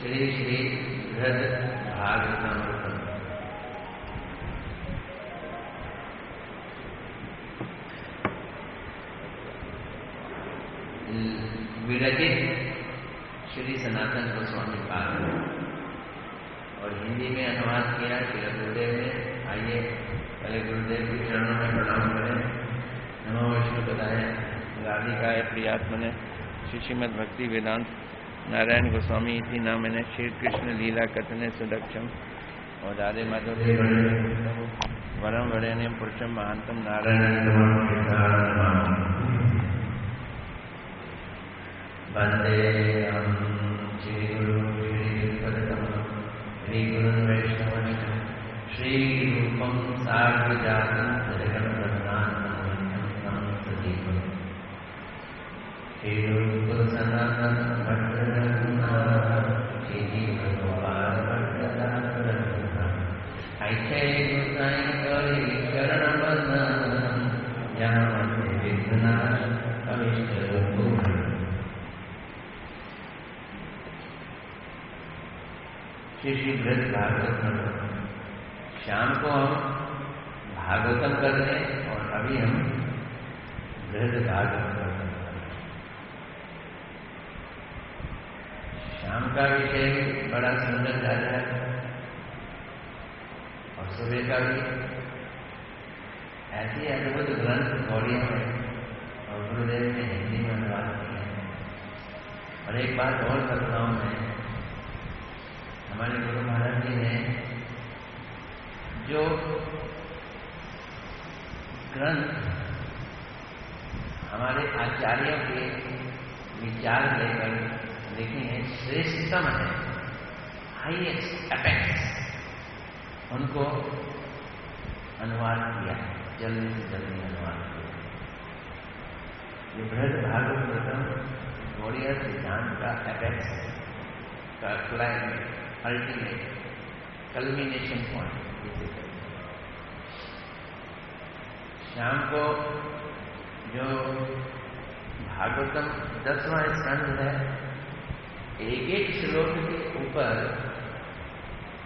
श्री श्री बृहद भागवतामृतम। विरचित श्री सनातन गोस्वामी पाद और हिंदी में अनुवाद किया श्री गुरुदेव ने। आइए पहले गुरुदेव की चरणों में प्रणाम करें। नमो विष्णुपदाय राधिकाय प्रियात्मने श्रीमद् भक्ति वेदांत नारायण गोस्वामी इति नामने श्री कृष्ण लीला कथने सुदक्षम और राधे माधुर्य वरम वरेण्यम पुरुषम महांतम नारायण वंदे श्री गुरु श्री गुरु वैष्णव श्री रूपम सार्वजातम सजगम रत्नान्नम सजीवम श्री रूप सनातन भट्ट श्री जीव गोपाल भट्ट ऐसे गुसाई गौरी शरण बंधन यहाँ विघ्नाश अविष्ट श्री बृहद भागवतम। शाम को हम भागवतम कर रहे हैं और अभी हम बृहद भागवतम कर रहे हैं। शाम का विषय भी बड़ा सुंदर राजा है और सुबह का भी ऐसी अद्भुत ग्रंथ गौड़ियों में और गुरुदेव ने हिंदी में अनुवाद किया है। और एक बात और बताऊं मैं, हमारे गुरु महाराज जी ने जो ग्रंथ हमारे आचार्यों के विचार लेकर लिखे हैं, श्रेष्ठतम है, हाईएस्ट एपेक्स, उनको अनुवाद किया, जल्दी से जल्दी अनुवाद किया। ये बृहद भागवतम गौड़िया सिद्धांत का एपेक्स का क्लाइमेक्स, अल्टीमेट कल्मिनेशन पॉइंट। शाम को जो भागवतम 10वां स्कंद है, एक एक श्लोक के ऊपर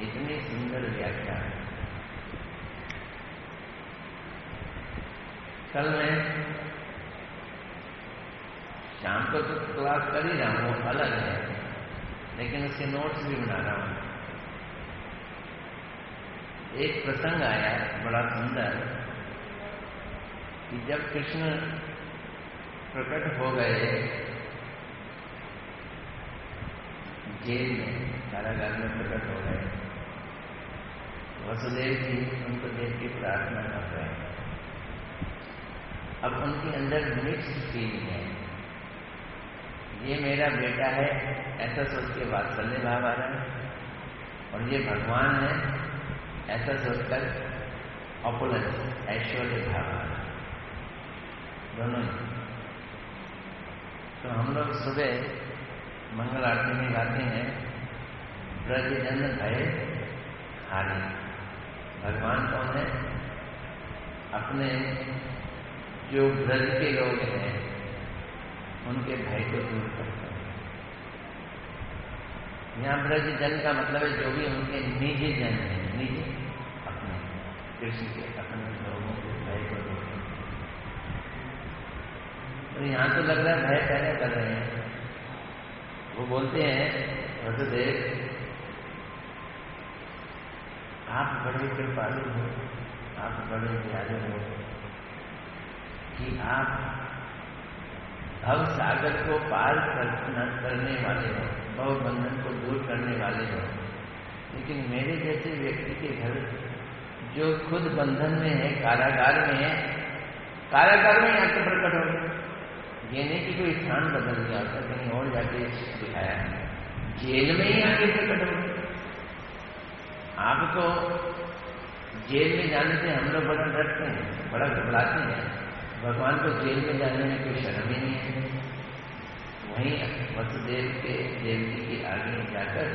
इतनी सुंदर व्याख्या है। कल मैं शाम को तो क्लास कर ही रहा हूं, अलग है, लेकिन उसके नोट्स भी बना रहा हूं। एक प्रसंग आया बड़ा सुंदर कि जब कृष्ण प्रकट हो गए जेल में, कारागार में प्रकट हो गए, वसुदेव जी उनको देख के प्रार्थना कर रहे हैं। अब उनके अंदर मिक्स्ड फीलिंग है, ये मेरा बेटा है ऐसा सोच के वात्सल्य भाव आ रहा है, और ये भगवान है ऐसा सोचकर ऑपुलेंस ऐश्वर्य भाव आ रहा है, दोनों ही। तो हम लोग सुबह मंगल आरती में गाते हैं, ब्रज जन भय हारे। भगवान कौन है? अपने जो ब्रज के लोग हैं उनके भय को दूर करते हैं। यहाँ ब्रज जन का मतलब है जो भी उनके निजी जन है, निजी अपने कृष्ण के अपने लोगों के भय को दूर करते हैं। तो यहाँ तो लग रहा है भय पहले कर रहे हैं। वो बोलते हैं, वसुदेव आप बड़े कृपालु हो, आप बड़े प्यारे हो कि आप भव सागर को पार करने वाले हो, भव बंधन को दूर करने वाले हो। लेकिन मेरे जैसे व्यक्ति के घर जो खुद बंधन में है, कारागार में है, कारागार में आके प्रकट हो गए। ये नहीं कि कोई स्थान बदल गया होता, कहीं और जाके दिखाया, जेल में ही आके प्रकट हो गए। आप तो जेल में जाने से हम लोग बड़ा डरते हैं, बड़ा घबराते हैं। भगवान को जेल में जाने में कोई शर्म ही नहीं है। वहीं वसुदेव के देवकी के आगे जाकर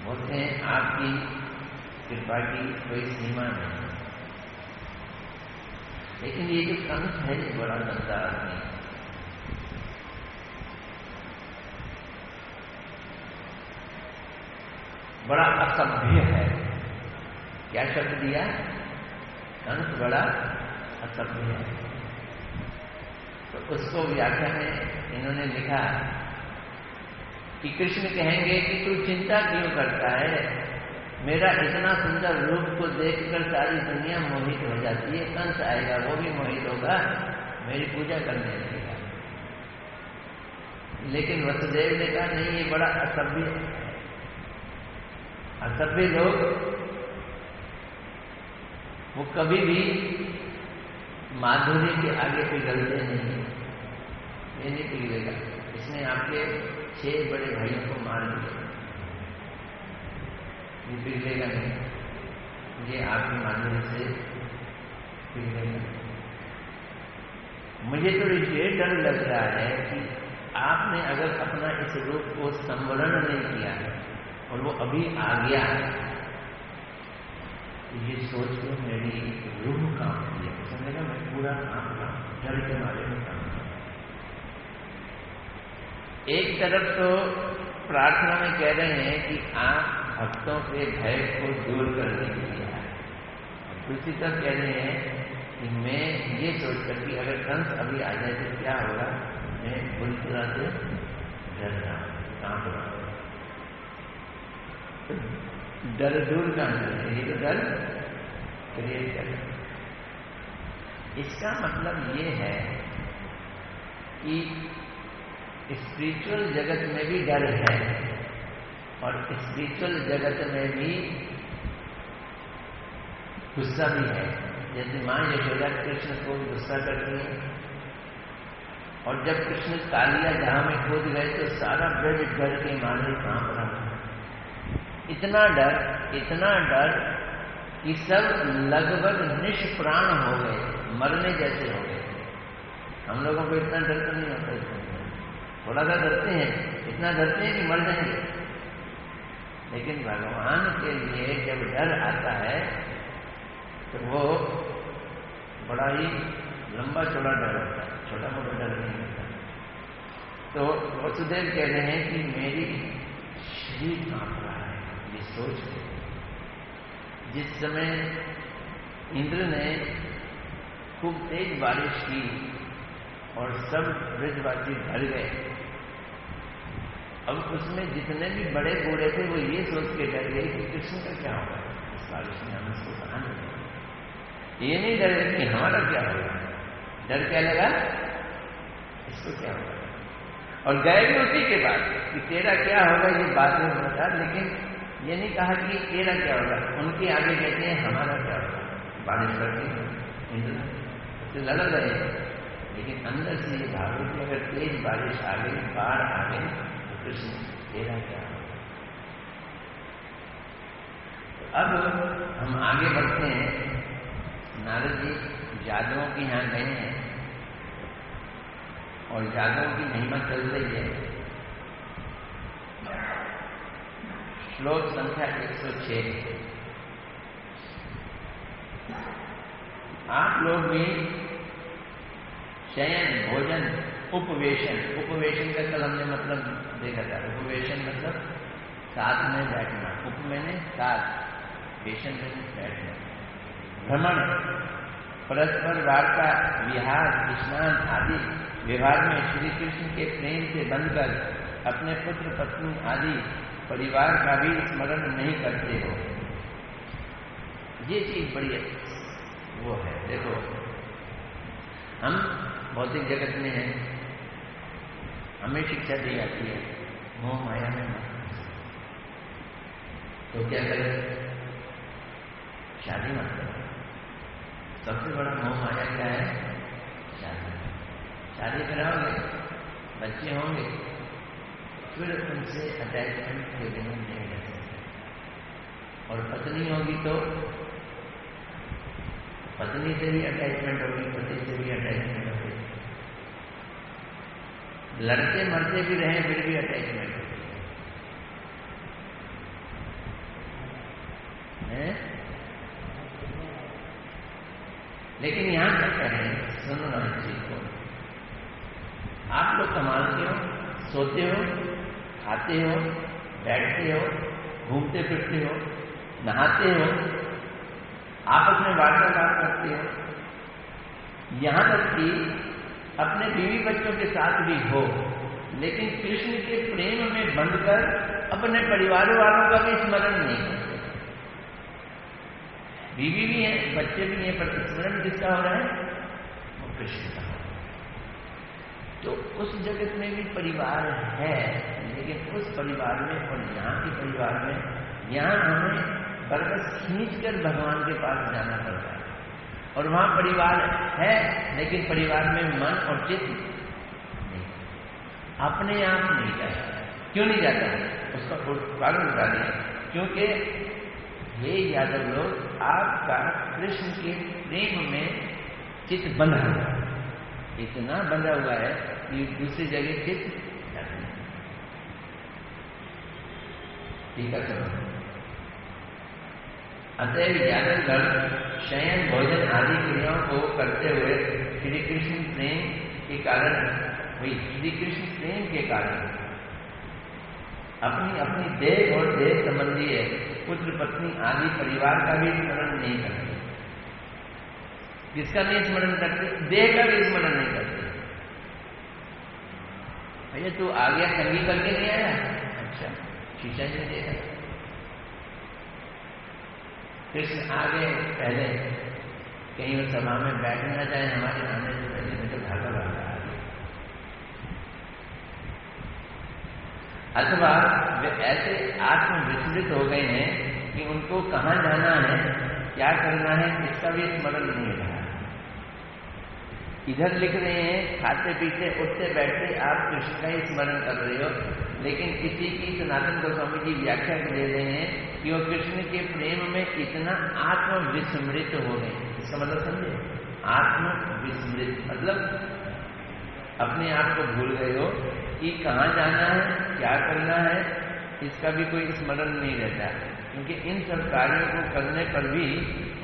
बोलते हैं, आपकी कृपा की कोई सीमा नहीं। लेकिन ये जो कंस है, ये बड़ा गंदा आदमी। बड़ा असभ्य है। क्या शब्द दिया? कंस बड़ा असभ्य है। तो उसको व्याख्या में इन्होंने लिखा कि कृष्ण कहेंगे कि तू चिंता क्यों करता है, मेरा इतना सुंदर रूप को देखकर सारी दुनिया मोहित हो जाती है। कंस आएगा, वो भी मोहित होगा, मेरी पूजा करने लगेगा। लेकिन वसुदेव ने कहा नहीं, ये बड़ा असभ्य है। असभ्य लोग वो कभी भी माधुर्य के आगे पिघलते नहीं, ये नहीं पिघलेगा। इसने आपके 6 बड़े भाइयों को मार दिया, ये पिघलेगा नहीं, ये आपकी माधुर्य से पिघलेगा। मुझे तो ये डर लग रहा है कि आपने अगर अपना इस रूप को संवरण नहीं किया है और वो अभी आ गया, तो ये सोच के मेरी रूह कांपती है। समझेगा, मैं पूरा कांपना, डर के मारे में कांपना। एक तरफ तो प्रार्थना में कह रहे हैं कि आप भक्तों के भय को दूर करने के लिए आए, दूसरी तरफ कह रहे हैं कि मैं ये सोचकर कि अगर कंस अभी आ जाए तो क्या होगा, मैं बुरी तरह से डर रहा हूं, कांप रहा हूं। डर दूर करना है, ये तो डर क्रिएट करना। इसका मतलब ये है कि स्पिरिचुअल जगत में भी डर है और स्पिरिचुअल जगत में भी गुस्सा भी है। जैसे मां यशोदा कृष्ण को गुस्सा करती है, और जब कृष्ण कालिया जहां में कूद गए तो सारा ब्रज डर के मारे कांप रहा था। इतना डर कि सब लगभग निष्प्राण हो गए, मरने जैसे हो गए। हम लोगों को इतना डर तो नहीं होता, थोड़ा सा डरते हैं, इतना डरते हैं कि मर जाएंगे। लेकिन भगवान के लिए जब डर आता है तो वो बड़ा ही लंबा चौड़ा डर होता है, छोटा मोटा डर नहीं होता। तो वसुदेव कह रहे हैं कि मेरी शरीर कांप रहा है ये सोच के। जिस समय इंद्र ने खूब तेज बारिश की और सब ब्रजवासी भर गए, अब उसमें जितने भी बड़े बूढ़े थे वो ये सोच के डर गए कि कृष्ण का क्या होगा इस बारिश में, हम इसको कहां नहीं। ये नहीं डरे कि हमारा क्या होगा, डर क्या लगा, इसको क्या होगा। और गए भी उसी के बाद कि तेरा क्या होगा ये बाद में बता, लेकिन ये नहीं कहा कि तेरा क्या होगा। उनके आगे कहते हैं हमारा क्या होगा, बारिश करके इंद्र उससे लड़ रहे हैं, लेकिन अंदर से ये भावो कि अगर तेज बारिश आ गई, बाढ़ आ गई तो कृष्ण तेरा क्या होगा। तो अब हम आगे बढ़ते हैं। नारद जी जादुओं के यहां गए हैं और जादुओं की महिमा चल रही है। श्लोक संख्या 106। आप लोग भी शयन, भोजन, उपवेशन का कल हमने मतलब देखा था। उपवेशन मतलब साथ में बैठना, उप मैंने साथ, वेशन में बैठना, भ्रमण, परस्पर वार्ता, विहार, स्नान आदि व्यवहार में श्री कृष्ण के प्रेम से बंधकर अपने पुत्र पत्नी आदि परिवार का भी स्मरण नहीं करते हो। ये चीज बड़ी वो है। देखो, हम भौतिक जगत में हैं, हमें शिक्षा दी जाती है मोह माया में मत। तो क्या करें, शादी मत करो। सबसे बड़ा मोह माया क्या है, शादी। शादी कराओगे, बच्चे होंगे, फिर उनसे अटैचमेंट के बिना नहीं रह सकते। और पत्नी होगी तो पत्नी से भी अटैचमेंट होगी, पति से भी अटैचमेंट होगी। लड़ते मरते भी रहें फिर भी अटैचमेंट होगी है? लेकिन यहां क्या कह रहे हैं, सुनो ना इस चीज को। आप लोग संभालते हो, सोते हो, खाते हो, बैठते हो, घूमते फिरते हो, नहाते हो, आपस में वार्तालाप करते हो, यहां तक कि अपने बीवी बच्चों के साथ भी हो, लेकिन कृष्ण के प्रेम में बंधकर अपने परिवार वालों का भी स्मरण नहीं करते। बीवी भी है, बच्चे भी हैं, पर स्मरण किसका हो रहा है? वो कृष्ण का। तो उस जगत में भी परिवार है, लेकिन उस परिवार में और यहाँ के परिवार में, यहाँ हमें बरकस खींचकर भगवान के पास जाना पड़ता है, और वहां परिवार है, लेकिन परिवार में मन और चित्त नहीं, अपने आप नहीं जाता। क्यों नहीं जाता? उसका कारण बता दिया। क्योंकि हे यादव लोग, आपका कृष्ण के प्रेम में चित्त बंधा हुआ है, इतना बंधा हुआ है कि दूसरी जगह चित्त जाता नहीं। ठीक है। अतएव यादवगण शयन, भोजन आदि क्रियाओं को करते हुए श्री कृष्ण प्रेम के कारण, वही श्री कृष्ण प्रेम के कारण अपनी अपनी देह और देह संबंधी पुत्र पत्नी आदि परिवार का भी स्मरण नहीं करते। किसका नहीं स्मरण करते? देह का भी स्मरण नहीं करते। भैया तू आ गया, कंगी करके नहीं आया? अच्छा, शीशा नहीं देखा। कृष्ण आ गए पहले, कहीं वो सभा में बैठ ना जाए हमारे आने से पहले, में तो भागा भागा आ गए। अथवा वे ऐसे आत्मविचलित हो गए हैं कि उनको कहाँ जाना है, क्या करना है, इसका भी स्मरण नहीं रहा। इधर लिख रहे हैं, खाते पीते उठते बैठते आप कृष्ण का ही स्मरण कर रहे हो, लेकिन किसी की सनातन गोस्वामी जी व्याख्या दे रहे हैं कि वो कृष्ण के प्रेम में इतना आत्मविस्मृत हो गए। इसका मतलब समझे? आत्मविस्मृत मतलब अपने आप को भूल गए हो कि कहाँ जाना है, क्या करना है, इसका भी कोई स्मरण नहीं रहता। क्योंकि इन सब कार्यों को करने पर भी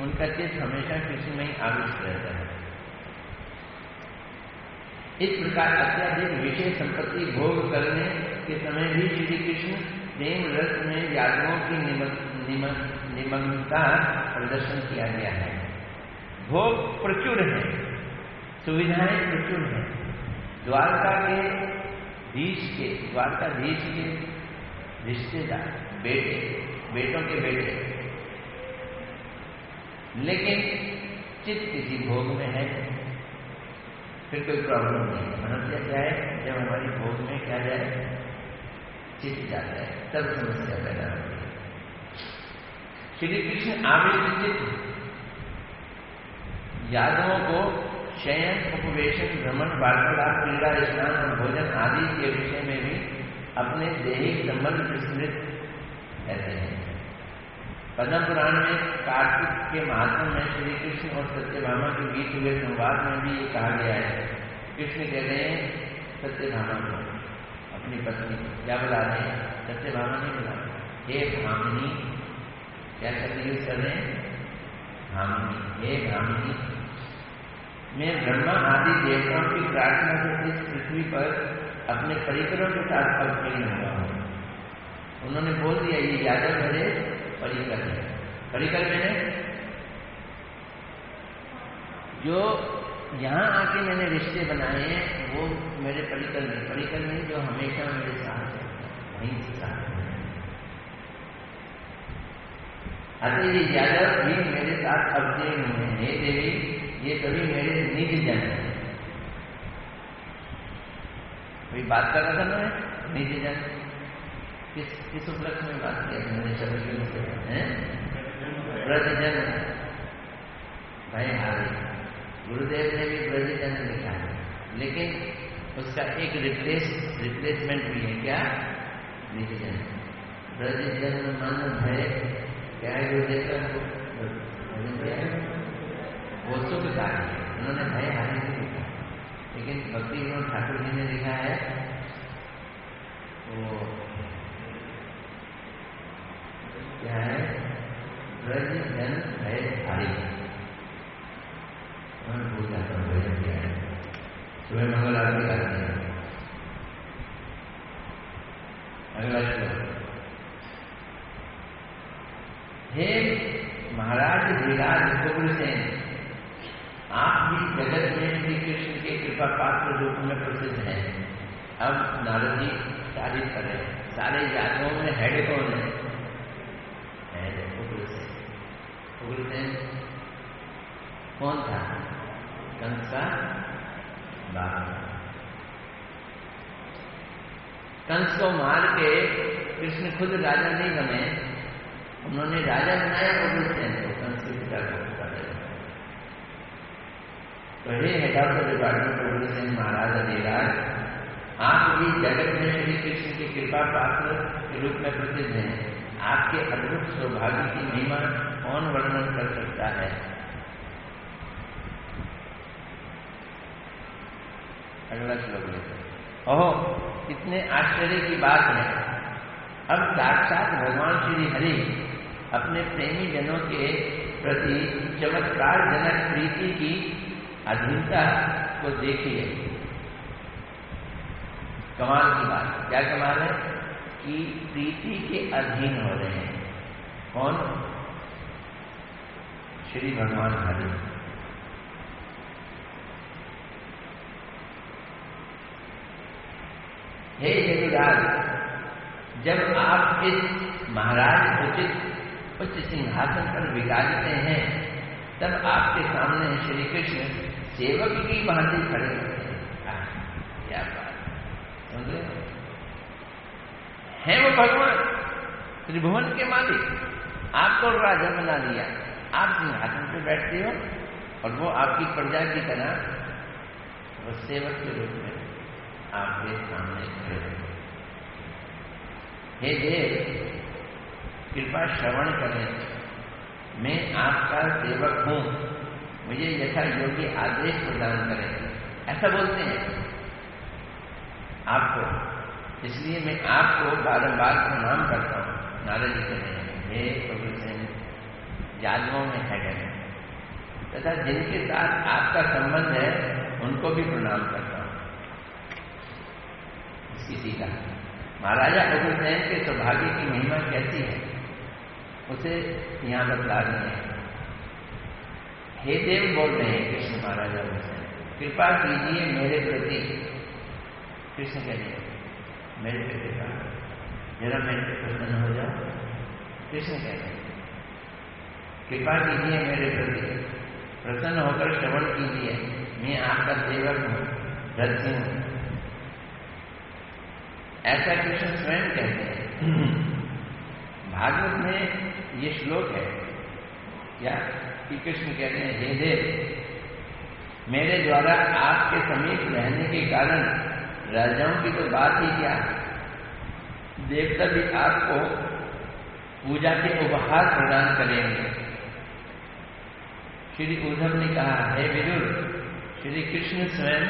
उनका चित्त हमेशा कृष्ण में ही आविष्ट रहता है। इस प्रकार अत्याधिक विषय संपत्ति भोग करने के समय भी श्री कृष्ण प्रेम रस में यादवों की निमग्नता प्रदर्शन किया गया है। भोग प्रचुर है, सुविधाएं प्रचुर है। द्वारकाधीश के रिश्तेदार, बेटों के बेटे, लेकिन चित्त किसी भोग में है, फिर कोई प्रॉब्लम नहीं। समस्या क्या है? जब हमारी भोग में क्या जाए, चित्त जाता है, तब समस्या पैदा होती है। श्री कृष्ण आवेश चित्त यादवों को शयन, उपवेशन, भ्रमण, वार्तालाप, क्रीड़ा, स्नान और भोजन आदि के विषय में भी अपने दैहिक संबंध विस्मृत रहते हैं। पद्म पुराण में कार्तिक के महात्म में श्री कृष्ण और सत्यभामा के बीच हुए संवाद में भी ये कहा गया है। कृष्ण कह रहे हैं सत्यभामा को, अपनी पत्नी को, क्या बुला रहे हैं? सत्यभामा नहीं बुला रहे, हे भामिनी। क्या शब्द यूज कर रहे हैं? भामिनी। हे भामिनी, मैं ब्रह्मा आदि देवताओं की प्रार्थना से इस पृथ्वी पर अपने परिकरों के साथ अवतीर्ण हुआ हूं। उन्होंने बोल दिया ये यादव मेरे परिकर है। परिकर मैंने जो यहाँ आके मैंने रिश्ते बनाए हैं वो मेरे परिकर नहीं, जो हमेशा मेरे साथ है, वहीं साथ है। अतः ये यादव भी मेरे साथ अवतीर्ण हुए। हे देवी, ये सभी मेरे निज जन हैं। कोई बात कर रहा था ना, निज जन, किस उपलक्ष्य में बात किया मैंने? शब्द से ब्रजजन, भाई हारे। गुरुदेव ने भी ब्रजजन लिखा है, लेकिन उसका एक रिप्लेसमेंट भी है। क्या? निज जन। ब्रजजन मन भय, क्या है गुरुदेव का? वो सुख कार्य है, उन्होंने भय हारे नहीं लिखा, लेकिन भक्ति विनोद ठाकुर जी ने लिखा है वो क्या है? ब्रज जन भय हारे। मैं भूल जाता हूँ भजन क्या है। सुबह मंगल आरती करते हैं। अगला श्लोक, हे महाराज धीराज उग्रसेन, आप भी जगत में श्री कृष्ण के कृपा पात्र रूप में प्रसिद्ध हैं। अब नारद जी तारीफ कर रहे हैं। सारे जातियों में हेड कौन है? उग्रसेन। उग्रसेन कौन था? कंस का बाप। कंस को मार के कृष्ण खुद राजा नहीं बने, उन्होंने राजा बनाया उग्रसेन को, कंस के पिता को राजा बनाया। तो हे head of the department Ugrasen महाराज अधिराज, आप भी जगत में श्री कृष्ण की कृपा पात्र के रूप में प्रसिद्ध हैं। आपके अद्भुत सौभाग्य की महिमा कौन वर्णन कर सकता है? अगला श्लोक लेते। ओहो, कितने आश्चर्य की बात है। अब साक्षात भगवान श्री हरि अपने प्रेमी जनों के प्रति चमत्कार जनक प्रीति की अधीनता को देखिए। कमाल की बात, क्या कमाल है कि प्रीति के अधीन हो रहे हैं। कौन? श्री भगवान हरि। हे यदुराज, जब आप इस महाराज उच्च सिंहासन पर विराजते हैं, तब आपके सामने श्री कृष्ण सेवक की भांति खड़े होते हैं। क्या बात समझे? हैं वो भगवान, त्रिभुवन के मालिक। आपको राजा बना दिया, आप सिंहासन पर बैठते हो और वो आपकी प्रजा की तरह वो सेवक के रूप में आपके सामने खड़े हो। हे देव, कृपा श्रवण करें, मैं आपका सेवक हूं, मुझे यथा योग्य आदेश प्रदान करें। ऐसा बोलते हैं आपको, इसलिए मैं आपको बारंबार प्रणाम करता हूं। नारद जी कहते हैं, हे उग्रसेन, यादवों में है तथा जिनके साथ आपका संबंध है उनको भी प्रणाम करता हूं। इसकी टीका, महाराजा उग्रसेन के सौभाग्य की महिमा कैसी है उसे यहां बतला रहे हैं। हे देव बोल रहे हैं कृष्ण महाराजा उग्रसेन, कृपा कीजिए मेरे प्रति। कृष्ण कह रहे हैं मेरे प्रति जरा मेरे पे प्रसन्न हो जाओ। कृष्ण कह रहे हैं कृपा कीजिए मेरे प्रति, प्रसन्न होकर श्रवण कीजिए, मैं आपका सेवक हूं, रथी हूं। ऐसा कृष्ण स्वयं कहते हैं। भागवत में ये श्लोक है क्या कि कृष्ण कहते हैं, हे देव, मेरे द्वारा आपके समीप रहने के कारण राजाओं की तो बात ही क्या, देवता भी आपको पूजा के उपहार प्रदान करेंगे। श्री उद्धव ने कहा, हे विदुर, श्री कृष्ण स्वयं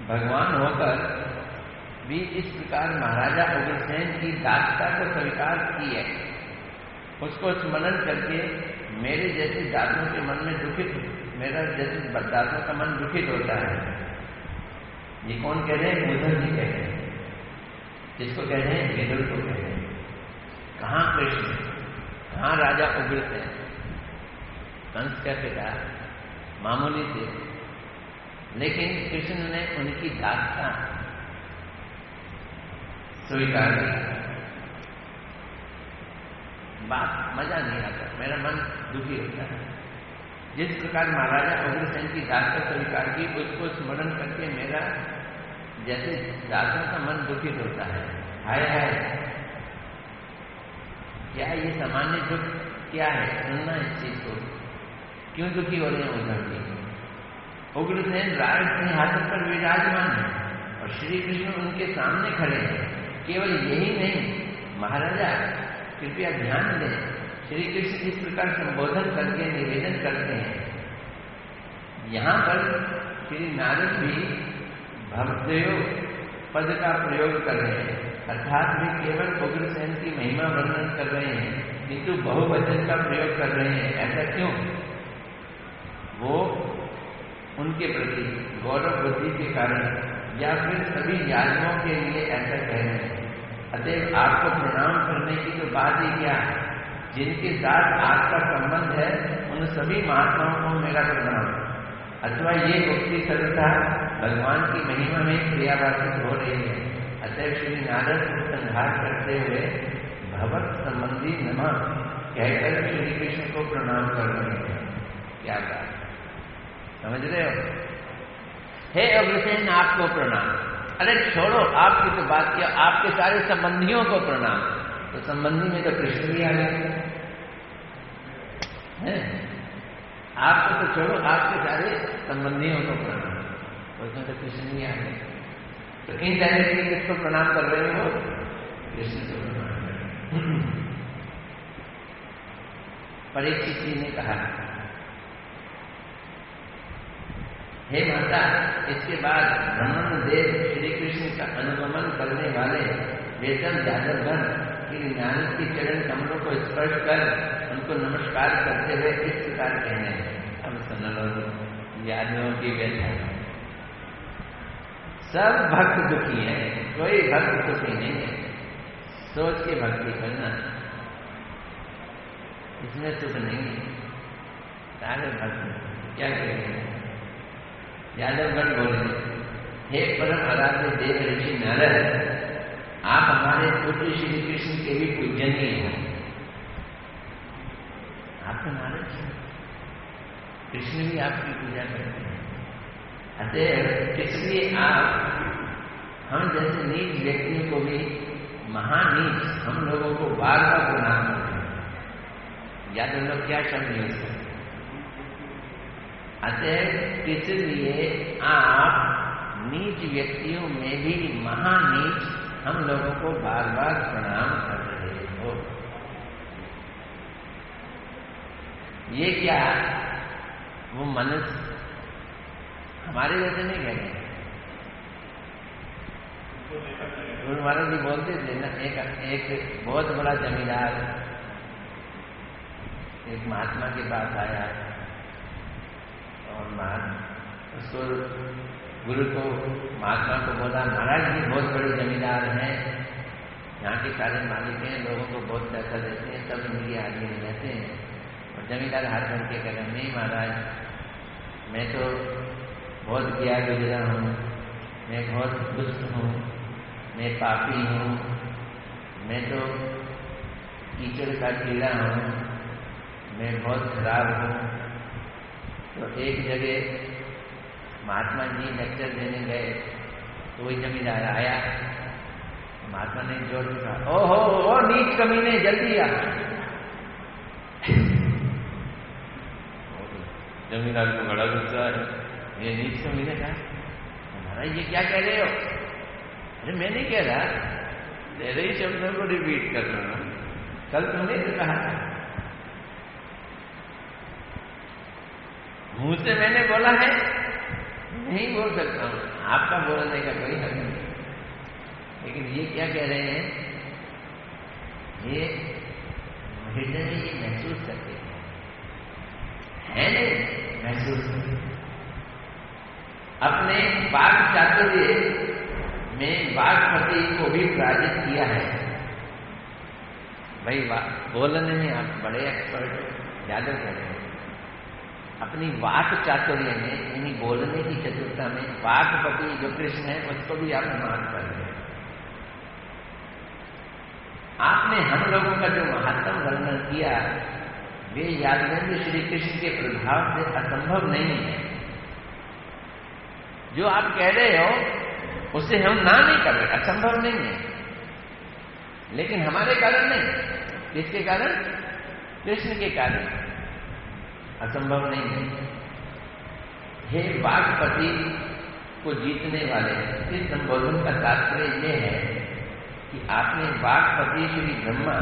भगवान होकर भी इस प्रकार महाराजा उग्रसेन की दासता को स्वीकार की है। उसको स्मरण करके मेरे जैसे दासों के मन में दुखित, मेरा जैसे दासों का मन दुखित होता है। ये कौन कह रहे हैं? उद्धव जी कह रहे हैं। जिसको कह रहे हैं? विदुर को कह रहे हैं। कहाँ कृष्ण, कहाँ राजा उग्रसेन? कंस का पिता मामूली थे, लेकिन कृष्ण ने उनकी दासता स्वीकार किया। बात मजा नहीं आता, मेरा मन दुखी होता है। जिस प्रकार महाराजा उग्रसेन की दासता स्वीकार की, उसको स्मरण करके मेरा जैसे दासों का मन दुखित होता है। हाय हाय, क्या ये सामान्य दुख क्या है? सुनना इस चीज को। क्यों दुखी हो रहे हैं उद्धव जी? उग्रसेन राज सिंहासन पर विराजमान है और श्री कृष्ण उनके सामने खड़े हैं। केवल यही नहीं, महाराजा कृपया ध्यान दें, श्री कृष्ण इस प्रकार संबोधन करके निवेदन करते हैं। यहां पर श्री नारद भी भवदेव पद का प्रयोग कर रहे हैं, अर्थात वे केवल उग्रसेन की महिमा वर्णन कर रहे हैं, किंतु बहुवचन का प्रयोग कर रहे हैं। ऐसा क्यों? वो उनके प्रति गौरव बुद्धि के कारण या फिर सभी यादवों के लिए ऐसा कह रहे हैं। अतएव आपको प्रणाम करने की तो बात ही क्या, जिनके साथ आपका संबंध है उन सभी महात्माओं को मेरा प्रणाम। अथवा ये उक्ति सर्वथा भगवान की महिमा में क्रियावाचित हो रही है। अतः श्री नारद उपसंहार करते हुए भगवत संबंधी नमः कहकर श्री कृष्ण को प्रणाम कर रहे हैं। क्या बात समझ रहे हो? हे अग्रसेन आपको प्रणाम। अरे छोड़ो, आपकी तो बात किया, आपके सारे संबंधियों को प्रणाम। तो संबंधी में तो कृष्ण भी आ गए हैं। आपको तो छोड़ो, आपके सारे संबंधियों को प्रणाम, उसमें तो कृष्ण भी आ गए। तो इनडायरेक्टली किसको प्रणाम कर रहे हो? कृष्ण को प्रणाम कर रहे हो। परीक्षित जी ने कहा, हे माता, इसके बाद ब्रह्मण देव श्री कृष्ण का अनुगमन करने वाले वेतन यादवगण श्री नारद के चरण कमलों को स्पर्श कर उनको नमस्कार करते हुए इस प्रकार कहने लगे। अब सुन लो यादवों की व्यथा। सब भक्त दुखी है, कोई भक्त सुखी नहीं है। सोच के भक्ति करना, इसमें सुख नहीं है। सारे भक्त क्या करेंगे? यादवगण बोले, हे परम आराध्य देव ऋषि नारद, आप हमारे पुत्र श्री कृष्ण के भी पूजनीय हैं। आप तो नारद जी, कृष्ण भी आपकी पूजा करते हैं। अतः इसलिए आप हम जैसे नीच व्यक्तियों को भी महानीच हम लोगों को बार बार प्रणाम करते हैं। यादव लोग क्या शब्द यूज करते हैं? अतः इसलिए आप नीच व्यक्तियों में भी महानीच हम लोगों को बार बार प्रणाम कर रहे हो। ये क्या वो मनुष्य हमारे जैसे नहीं कह रहे? गुरु महाराज जी बोलते थे ना, एक बहुत बड़ा जमींदार एक महात्मा के पास आया और उसको गुरु को महात्मा को बोला, महाराज जी बहुत बड़े जमींदार हैं, यहाँ के सारे मालिक हैं, लोगों को बहुत पैसा देते हैं, सब इनके आदमी रहते हैं। और जमींदार हाथ बन के कह रहे, नहीं महाराज, मैं तो बहुत गया गुजरा हूँ, मैं बहुत दुष्ट हूँ, मैं पापी हूँ, मैं तो कीचड़ का कीड़ा हूँ, मैं बहुत खराब हूँ। तो एक जगह महात्मा जी लेक्चर देने गए, तो वही जमींदार आया। महात्मा ने जोर से कहा, ओहो नीच कमीने, जल्दी आ। जमींदार को बड़ा गुस्सा है, ये नीच कमीने का महाराज ये क्या कह रहे हो? अरे मैं नहीं कह रहा, तेरे ही शब्दों को रिपीट कर रहा हूं, कल तुमने तो कहा था। मुंह से मैंने बोला है, नहीं बोल सकता हूं, आपका बोलने का कोई हक नहीं। लेकिन ये क्या कह रहे हैं? ये हृदय में ये महसूस करते हैं, नहीं महसूस करते। अपने वाक चातुर्य में वाकपति को भी पराजित किया है। भाई बोलने में आप बड़े एक्सपर्ट, यादव कह रहे हैं। अपनी वाक चातुर्य में, यानी बोलने की चतुरता में वाकपति जो कृष्ण है उसको भी आप मान कर रहे हैं। आपने हम लोगों का जो महत्व वर्णन किया वे यादवेंद्र श्री कृष्ण के प्रभाव से असंभव नहीं है। जो आप कह रहे हो उससे हम ना नहीं कर रहे, असंभव नहीं है। लेकिन हमारे कारण नहीं, किसके कारण? कृष्ण के कारण असंभव नहीं है। हे वाकपति को जीतने वाले, इस संबोधन का तात्पर्य यह है कि आपने वाकपति श्री ब्रह्मा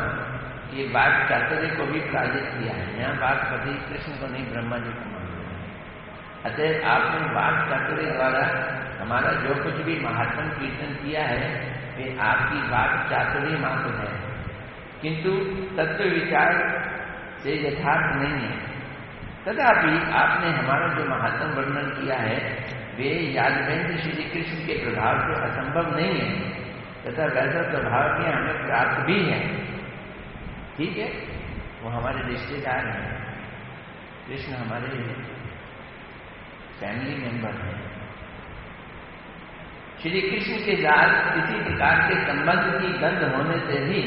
के वाक चातुर्य को भी पराजित किया है। यहाँ वाकपति कृष्ण को नहीं, ब्रह्मा जी को मान रहे हैं। अतः आपने वाक चातुर्य द्वारा हमारा जो कुछ भी महात्म कीर्तन किया है वे आपकी वाक चातुर्य मात्र है, किंतु तत्व विचार से यथार्थ नहीं है। तथापि आपने हमारा जो महात्म वर्णन किया है वे यादवेंद्र श्री कृष्ण के प्रभाव से असंभव नहीं है तथा वैसा स्वभाव में हमें प्राप्त भी है। ठीक है, वो हमारे रिश्तेदार हैं, कृष्ण हमारे फैमिली मेंबर हैं। श्री कृष्ण के साथ किसी प्रकार के संबंध की गंध होने से भी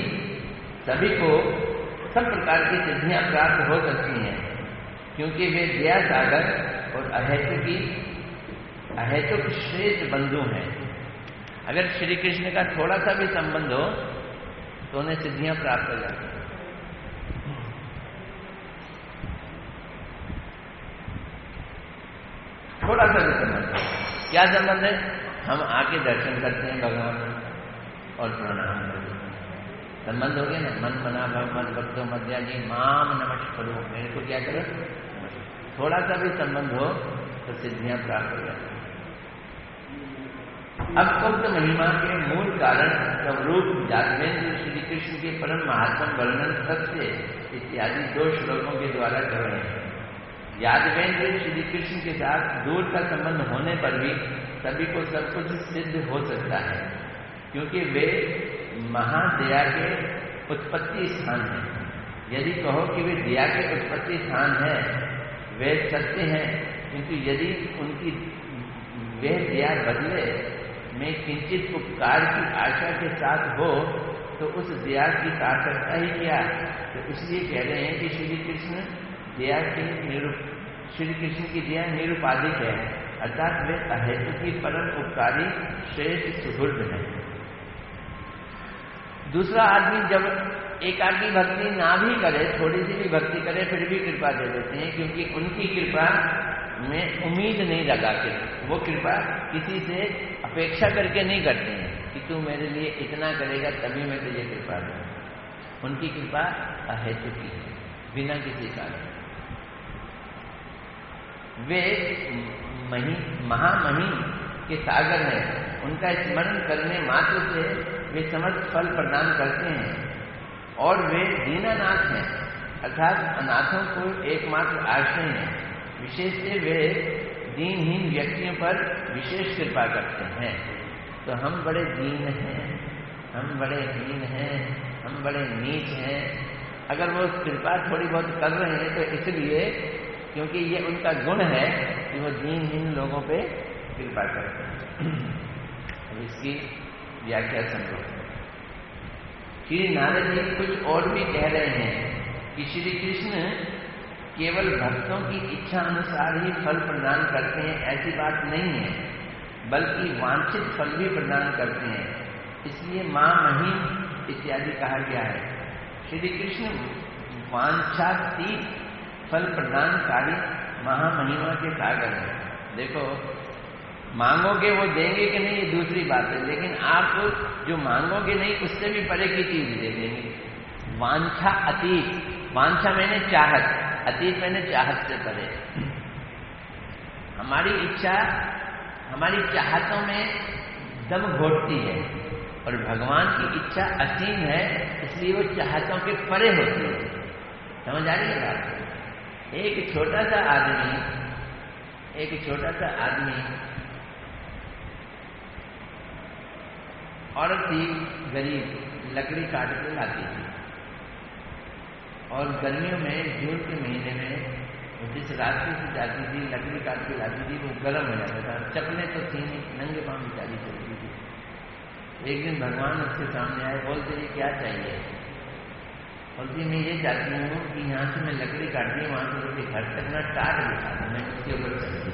सभी को सब प्रकार की सिद्धियां प्राप्त हो सकती हैं, क्योंकि वे दया सागर और अहेतुक श्रेष्ठ बंधु हैं। अगर श्री कृष्ण का थोड़ा सा भी संबंध हो तो उन्हें सिद्धियां प्राप्त हो जाती हैं। थोड़ा सा भी संबंध, क्या संबंध है? हम आके दर्शन करते हैं भगवान और प्रणाम करते हैं, संबंध हो गया ना। मन मना भगवत भक्तो मध्या जी माम नमस्करो, मेरे को क्या करो? थोड़ा सा भी संबंध हो तो सिद्धियां प्राप्त हो जाती हैं। अब उक्त महिमा के मूल कारण स्वरूप यादवेंद्र श्री कृष्ण के परम महात्म वर्णन सत्य इत्यादि 2 श्लोकों के द्वारा कर रहे हैं। यादवेंद्र श्री कृष्ण के साथ दूर का संबंध होने पर भी सभी को सब कुछ सिद्ध हो सकता है, क्योंकि वे महादया के उत्पत्ति स्थान हैं। यदि कहो कि वे दया के उत्पत्ति स्थान है, वे सत्य हैं, किंतु यदि उनकी वह दया बदले में किंचित उपकार की आशा के साथ हो तो उस दया की सार्थकता ही क्या? तो इसलिए कह रहे हैं कि श्री कृष्ण की दया निरुपाधिक है, अर्थात वे अहेतु की परम उपकारी श्रेष्ठ सुहृद है। दूसरा आदमी जब एकाकी भक्ति ना भी करे, थोड़ी सी भी भक्ति करे, फिर भी कृपा दे देते हैं, क्योंकि उनकी कृपा में उम्मीद नहीं लगाते। वो कृपा किसी से अपेक्षा करके नहीं करते हैं कि तू मेरे लिए इतना करेगा तभी मैं तुझे कृपा दूँ। उनकी कृपा अहेतु की है, बिना किसी कारण। वे महामहिम के सागर हैं, उनका स्मरण करने मात्र से वे समस्त फल प्रदान करते हैं, और वे दीनानाथ हैं, अर्थात अनाथों को एकमात्र आश्रय हैं। विशेष से वे दीनहीन व्यक्तियों पर विशेष कृपा करते हैं। तो हम बड़े दीन हैं, हम बड़े हीन हैं, हम बड़े नीच हैं, अगर वो कृपा थोड़ी बहुत कर रहे हैं तो इसलिए क्योंकि ये उनका गुण है कि वो दीनहीन लोगों पे कृपा करते हैं। अब इसकी व्याख्या समझो। श्री नारद जी कुछ और भी कह रहे हैं कि श्री कृष्ण केवल भक्तों की इच्छा अनुसार ही फल प्रदान करते हैं, ऐसी बात नहीं है, बल्कि वांछित फल भी प्रदान करते हैं। इसलिए मां महिम इत्यादि कहा गया है। श्री कृष्ण वांछातीत फल प्रदानकारी महामहिमा के सागर है। देखो, मांगोगे वो देंगे कि नहीं ये दूसरी बात है, लेकिन आप जो मांगोगे नहीं उससे भी परे की चीज दे देंगे। वांछा अतीत, वांछा मैंने चाहत, अतीत मैंने चाहत से परे। हमारी इच्छा हमारी चाहतों में दम घोटती है, और भगवान की इच्छा असीम है, इसलिए वो चाहतों के परे होती है। समझ आ रही है बात? एक छोटा सा आदमी औरत थी गरीब, लकड़ी काट के लाती थी, और गर्मियों में जून के महीने में जिस रास्ते से जाती थी, लकड़ी काट के लाती थी, वो गर्म हो जाता था। चप्पलें तो थी नहीं, नंगे पांव बेचारी चलती थी। एक दिन भगवान उसके सामने आए, बोलते ये क्या चाहिए? बोलती मैं ये चाहती हूँ कि यहाँ से मैं लकड़ी काटती हूँ, वहां से उसके घर तक ना टाट बिठा दूँ, मैं उसके ऊपर चलती हूँ।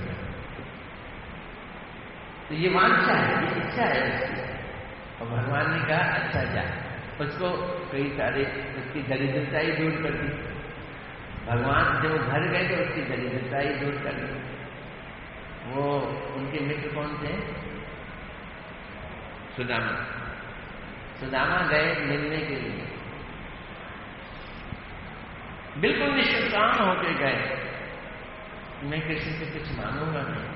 तो ये वांछा है, ये इच्छा है उसकी। और भगवान ने कहा अच्छा जा, उसको कई सारे उसकी दरिद्रता ही दूर कर दी। भगवान जब वो घर गए तो उसकी दरिद्रता ही दूर कर दी। वो उनके मित्र कौन थे? सुदामा गए मिलने के लिए, बिल्कुल निष्काम होकर गए, मैं कृष्ण से कुछ मांगूंगा नहीं।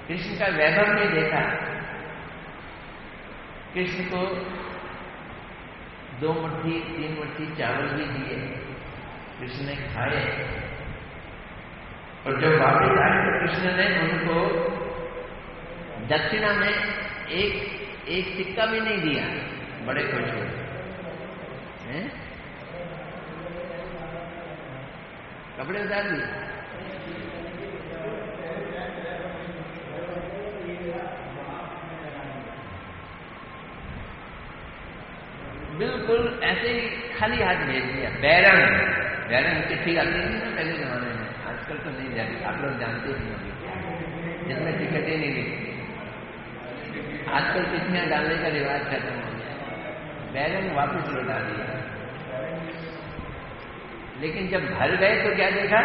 कृष्ण का वैभव नहीं देखा, कृष्ण को 2 मुट्ठी 3 मुट्ठी चावल भी दिए, कृष्ण ने खाए, और जब वापस आए तो कृष्ण ने उनको दक्षिणा में एक सिक्का भी नहीं दिया। बड़े खुश हुए। कपड़े उतार दिए। बिल्कुल ऐसे ही खाली हाथ भेज दिया। बैरंग चिट्ठी आती थी ना पहले जमाने में, आजकल तो नहीं जाती, आप लोग जानते ही नहीं, जिसमें टिकटें नहीं लिखती। आजकल चिट्ठियां डालने का रिवाज खत्म हो गया, बैरंग वापस लौटा दिया। लेकिन जब भर गए तो क्या देखा,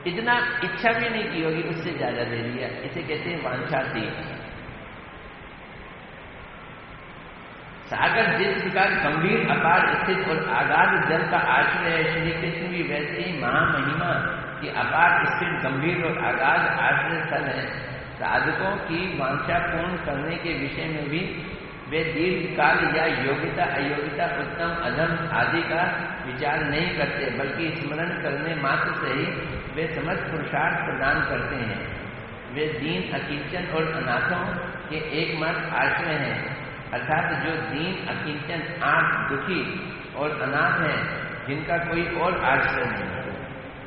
इतना इच्छा भी नहीं की होगी, उससे ज्यादा दे दिया। इसे कहते हैं वांछातीत। सागर जिस प्रकार गंभीर अपार स्थित और आगाध जल का आश्रय है, श्री कृष्ण भी वैसे ही महामहिमा की अपार स्थित गंभीर और आगाध आश्रय स्थल है। साधकों की वांछा पूर्ण करने के विषय में भी वे दीर्घ काल या योग्यता अयोग्यता उत्तम अधम आदि का विचार नहीं करते, बल्कि स्मरण करने मात्र से ही वे समस्त पुरुषार्थ प्रदान करते हैं। वे दीन अकिंचन और अनाथों के एकमात्र आश्रय हैं, अर्थात जो दीन अकिंचन आंख दुखी और अनाथ हैं, जिनका कोई और आश्रय नहीं है।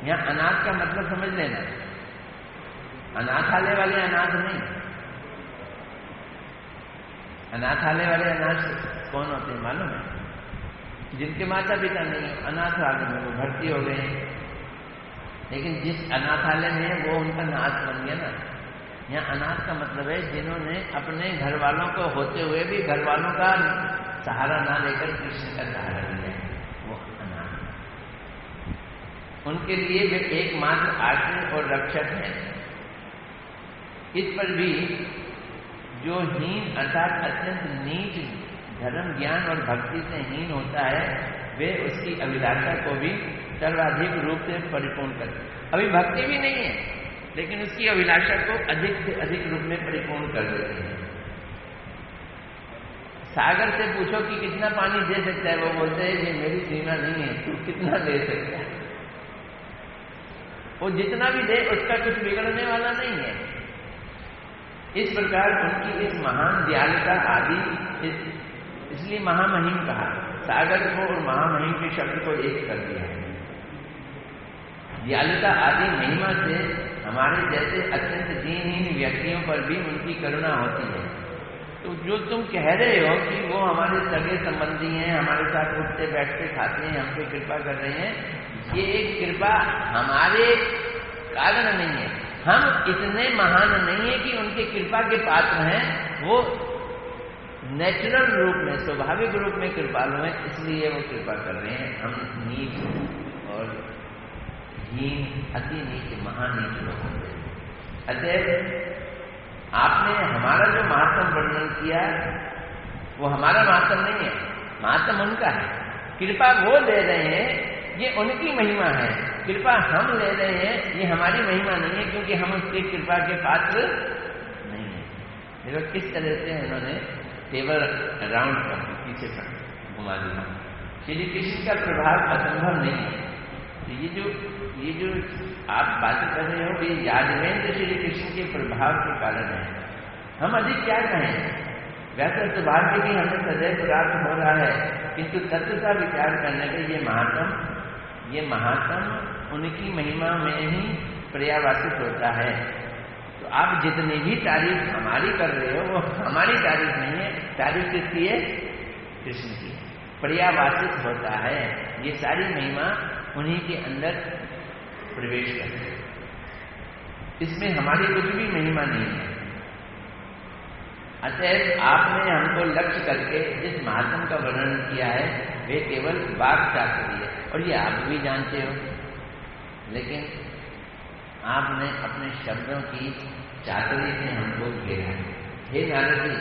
यहाँ अनाथ का मतलब समझ लेना, अनाथालय वाले अनाथ नहीं। अनाथालय वाले अनाथ कौन होते हैं मालूम है? जिनके माता पिता नहीं है, अनाथ आदमी में वो भर्ती हो गए, लेकिन जिस अनाथालय में वो उनका नाथ बन गया ना। यहाँ अनाथ का मतलब है जिन्होंने अपने घर वालों को होते हुए भी घर वालों का सहारा ना लेकर कृष्ण का सहारा लिया, वो अनाथ। उनके लिए वे एकमात्र आश्रय और रक्षक हैं। इस पर भी जो हीन अर्थात अत्यंत नीच धर्म ज्ञान और भक्ति से हीन होता है, वे उसकी अभिलाषा को भी सर्वाधिक रूप से परिपूर्ण करते। अभी भक्ति भी नहीं है, लेकिन उसकी अभिलाषा को अधिक से अधिक रूप में परिपूर्ण कर देते हैं। सागर से पूछो कि कितना पानी दे सकता है, वो बोलते हैं ये मेरी सीमा नहीं है, तू कितना दे सकता है। वो जितना भी दे उसका कुछ बिगड़ने वाला नहीं है। इस प्रकार उनकी इस महान दयालुता आदि, इसलिए महामहिम कहा। सागर को और महामहिम के शब्द को एक कर दिया है। दयालुता आदि महिमा से हमारे जैसे अत्यंत दीनहीन व्यक्तियों पर भी उनकी करुणा होती है। तो जो तुम कह रहे हो कि वो हमारे सगे संबंधी हैं, हमारे साथ उठते बैठते खाते हैं, हम पे कृपा कर रहे हैं, ये एक कृपा हमारे कारण नहीं है। हम इतने महान नहीं है कि उनके कृपा के पात्र हैं। वो नेचुरल रूप में, स्वाभाविक रूप में कृपालु हैं, इसलिए वो कृपा कर रहे हैं। हम नीच और हीन, अति नीच, महानीच लोग होते हैं। अतः आपने हमारा जो महात्म वर्णन किया वो हमारा महात्म नहीं है, महात्म उनका है। कृपा वो दे रहे हैं, ये उनकी महिमा है। कृपा हम ले रहे हैं, ये हमारी महिमा नहीं है, क्योंकि हम उसकी कृपा के पात्र नहीं है। देखो किस तरह से उन्होंने टेबल राउंड कर दी, पीछे पर घुमा दिया। श्री कृष्ण का प्रभाव असंभव नहीं है। तो ये जो आप बातें कर रहे हो, ये यादवेंद्र श्री कृष्ण के प्रभाव के कारण है। हम अधिक क्या कहें? वैसे सौभाग्य भी हमें सदैव प्राप्त हो रहा है, किंतु तत्व का विचार करने का ये महात्म उनकी महिमा में ही पर्यावासित होता है। तो आप जितनी भी तारीफ हमारी कर रहे हो, वो हमारी तारीफ नहीं है, तारीफ किसकी है? कृष्ण की। पर्यावासित होता है, ये सारी महिमा उन्हीं के अंदर प्रवेश करते हैं। इसमें हमारी कुछ भी महिमा नहीं है। अतः आपने हमको लक्ष्य करके जिस महात्म का वर्णन किया है, वे केवल वाक चातुर्य है, और ये आप भी जानते हो। लेकिन आपने अपने शब्दों की चातुर्य से हमको घेरा। हे नारद जी,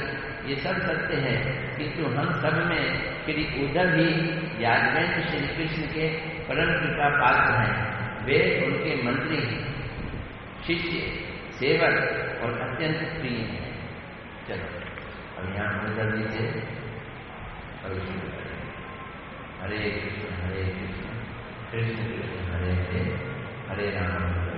ये सब सत्य है, किंतु हम सब में श्री उद्धव ही यादवेंद्र श्री कृष्ण के परम कृपा पात्र हैं। वे उनके मंत्री, शिष्य, सेवक और अत्यंत प्रिय हैं। चलो अब यहाँ हम जल्दी से शुरू करें। हरे कृष्ण कृष्ण कृष्ण हरे हरे, हरे राम